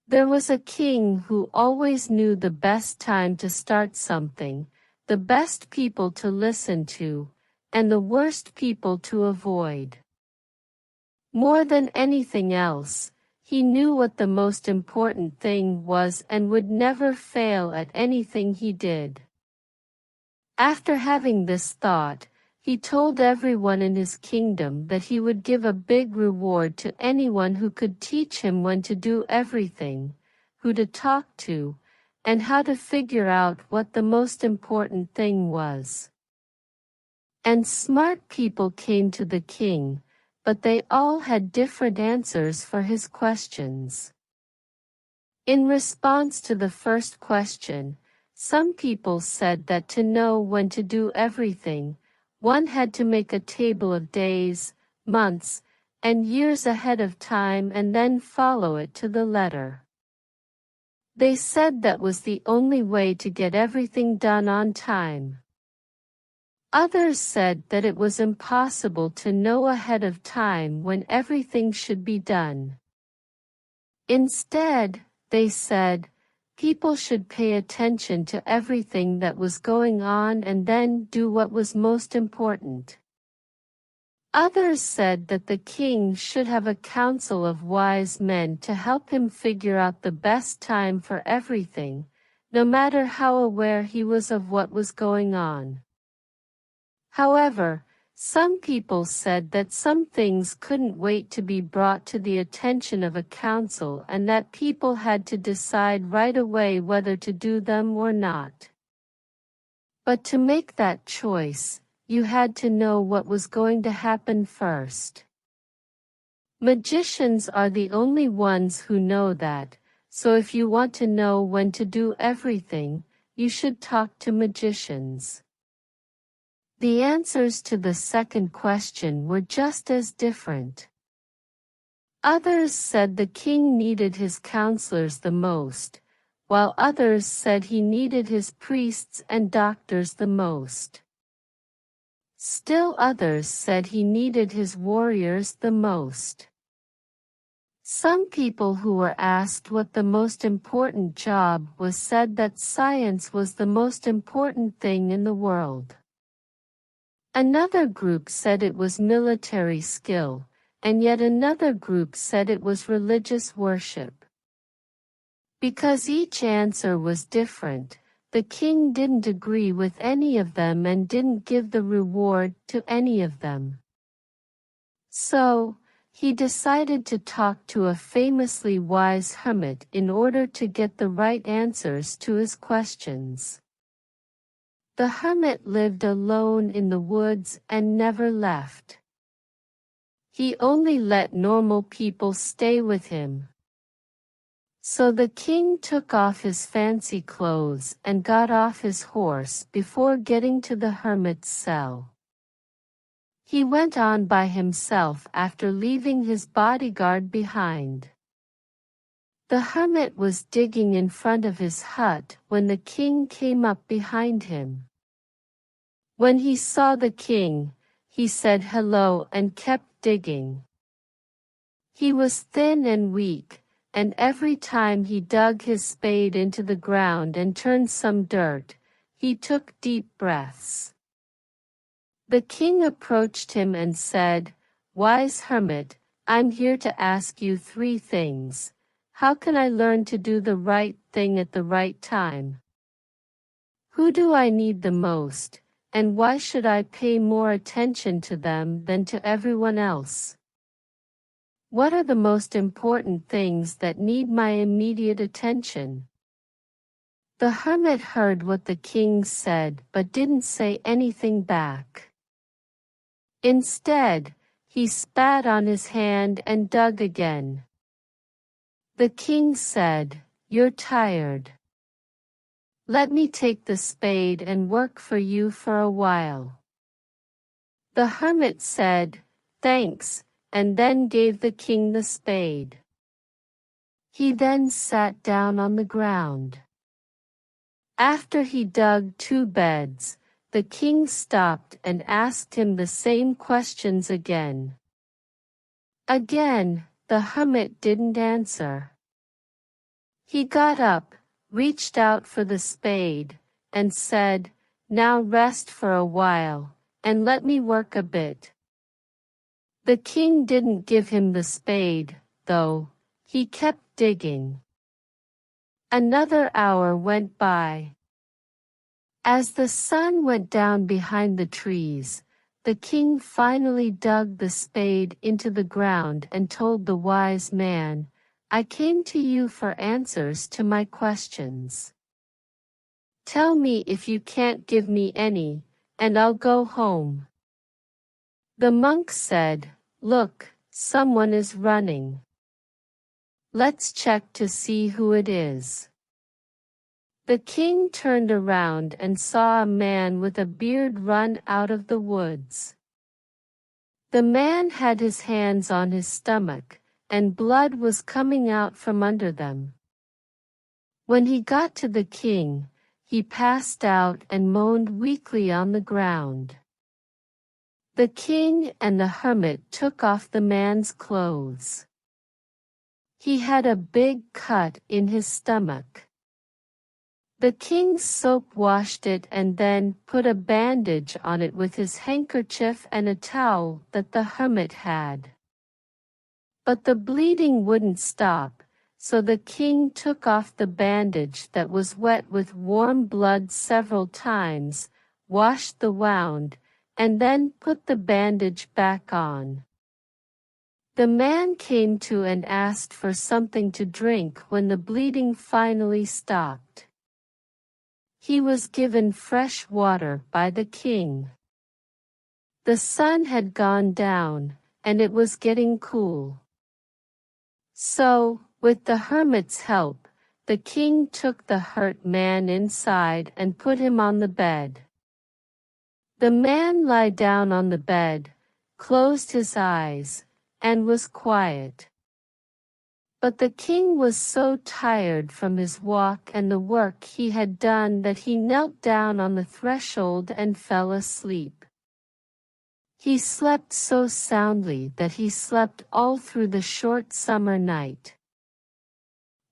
There was a king who always knew the best time to start something, the best people to listen to, and the worst people to avoid. More than anything else, he knew what the most important thing was and would never fail at anything he did. After having this thought, he told everyone in his kingdom that he would give a big reward to anyone who could teach him when to do everything, who to talk to, and how to figure out what the most important thing was. And smart people came to the king, but they all had different answers for his questions. In response to the first question, some people said that to know when to do everything, one had to make a table of days, months, and years ahead of time and then follow it to the letter. They said that was the only way to get everything done on time. Others said that it was impossible to know ahead of time when everything should be done. Instead, they said, people should pay attention to everything that was going on and then do what was most important. Others said that the king should have a council of wise men to help him figure out the best time for everything, no matter how aware he was of what was going on. However, some people said that some things couldn't wait to be brought to the attention of a council and that people had to decide right away whether to do them or not. But to make that choice, you had to know what was going to happen first. Magicians are the only ones who know that, so if you want to know when to do everything, you should talk to magicians. The answers to the second question were just as different. Others said the king needed his counselors the most, while others said he needed his priests and doctors the most. Still others said he needed his warriors the most. Some people who were asked what the most important job was said that science was the most important thing in the world. Another group said it was military skill, and yet another group said it was religious worship. Because each answer was different, the king didn't agree with any of them and didn't give the reward to any of them. So, he decided to talk to a famously wise hermit in order to get the right answers to his questions. The hermit lived alone in the woods and never left. He only let normal people stay with him. So the king took off his fancy clothes and got off his horse before getting to the hermit's cell. He went on by himself after leaving his bodyguard behind. The hermit was digging in front of his hut when the king came up behind him. When he saw the king, he said hello and kept digging. He was thin and weak, and every time he dug his spade into the ground and turned some dirt, he took deep breaths. The king approached him and said, "Wise hermit, I'm here to ask you 3 things. How can I learn to do the right thing at the right time? Who do I need the most, and why should I pay more attention to them than to everyone else? What are the most important things that need my immediate attention?" The hermit heard what the king said but didn't say anything back. Instead, he spat on his hand and dug again. The king said, "You're tired. Let me take the spade and work for you for a while." The hermit said, "Thanks," and then gave the king the spade. He then sat down on the ground. After he dug 2 beds, the king stopped and asked him the same questions again. Again, the hermit didn't answer. He got up, reached out for the spade, and said, "Now rest for a while, and let me work a bit." The king didn't give him the spade, though. He kept digging. Another hour went by. As the sun went down behind the trees, the king finally dug the spade into the ground and told the wise man, "I came to you for answers to my questions. Tell me if you can't give me any, and I'll go home." The monk said, "Look, someone is running. Let's check to see who it is." The king turned around and saw a man with a beard run out of the woods. The man had his hands on his stomach, and blood was coming out from under them. When he got to the king, he passed out and moaned weakly on the ground. The king and the hermit took off the man's clothes. He had a big cut in his stomach. The king soap washed it and then put a bandage on it with his handkerchief and a towel that the hermit had. But the bleeding wouldn't stop, so the king took off the bandage that was wet with warm blood several times, washed the wound, and then put the bandage back on. The man came to and asked for something to drink when the bleeding finally stopped. He was given fresh water by the king. The sun had gone down, and it was getting cool. So, with the hermit's help, the king took the hurt man inside and put him on the bed. The man lay down on the bed, closed his eyes, and was quiet. But the king was so tired from his walk and the work he had done that he knelt down on the threshold and fell asleep. He slept so soundly that he slept all through the short summer night.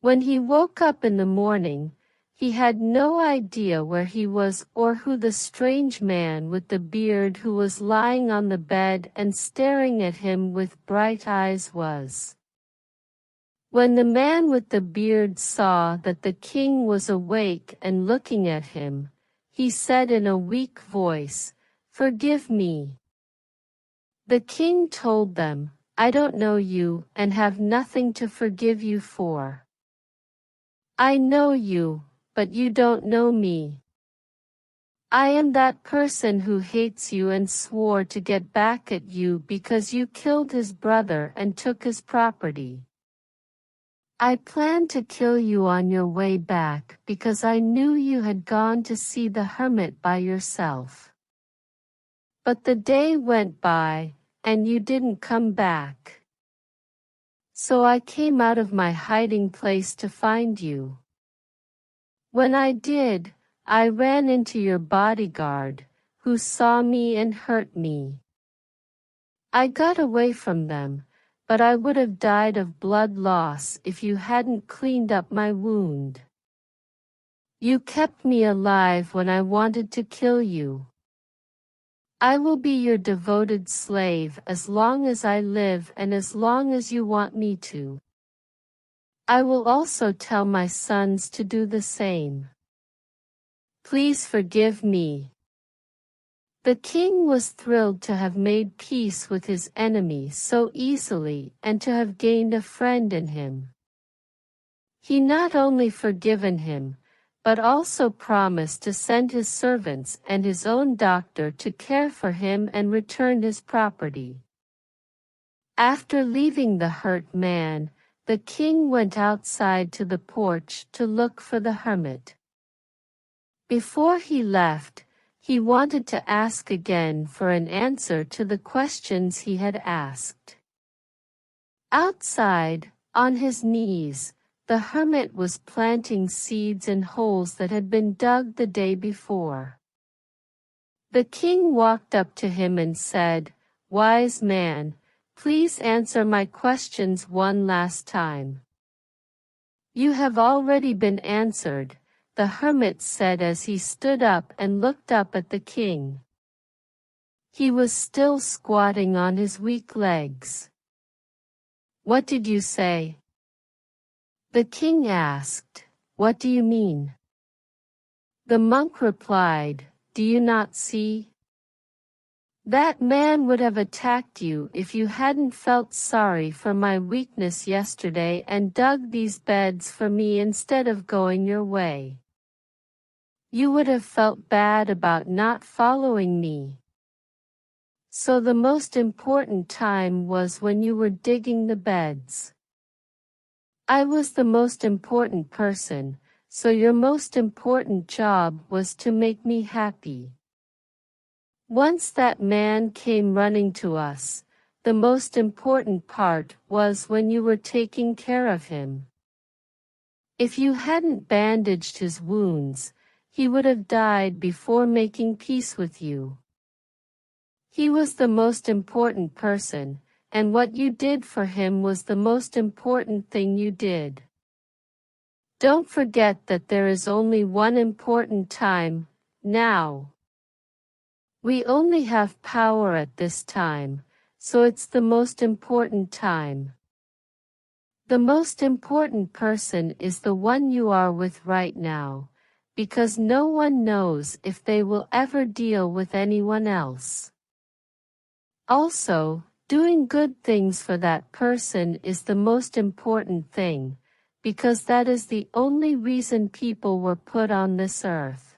When he woke up in the morning, he had no idea where he was or who the strange man with the beard who was lying on the bed and staring at him with bright eyes was. When the man with the beard saw that the king was awake and looking at him, he said in a weak voice, "Forgive me." The king told them, "I don't know you and have nothing to forgive you for. I know you, but you don't know me. I am that person who hates you and swore to get back at you because you killed his brother and took his property. I planned to kill you on your way back because I knew you had gone to see the hermit by yourself. But the day went by, and you didn't come back. So I came out of my hiding place to find you. When I did, I ran into your bodyguard, who saw me and hurt me. I got away from them, but I would have died of blood loss if you hadn't cleaned up my wound. You kept me alive when I wanted to kill you. I will be your devoted slave as long as I live and as long as you want me to. I will also tell my sons to do the same. Please forgive me." The king was thrilled to have made peace with his enemy so easily and to have gained a friend in him. He not only forgiven him, but also promised to send his servants and his own doctor to care for him and return his property. After leaving the hurt man, the king went outside to the porch to look for the hermit. Before he left, he wanted to ask again for an answer to the questions he had asked. Outside, on his knees, the hermit was planting seeds in holes that had been dug the day before. The king walked up to him and said, "Wise man, please answer my questions one last time. You have already been answered, the hermit said as he stood up and looked up at the king. He was still squatting on his weak legs. What did you say? The king asked. What do you mean? The monk replied, do you not see? That man would have attacked you if you hadn't felt sorry for my weakness yesterday and dug these beds for me instead of going your way. You would have felt bad about not following me. So the most important time was when you were digging the beds. I was the most important person, so your most important job was to make me happy. Once that man came running to us, the most important part was when you were taking care of him. If you hadn't bandaged his wounds, he would have died before making peace with you. He was the most important person, and what you did for him was the most important thing you did. Don't forget that there is only one important time, now. We only have power at this time, so it's the most important time. The most important person is the one you are with right now, because no one knows if they will ever deal with anyone else. Also, doing good things for that person is the most important thing, because that is the only reason people were put on this earth.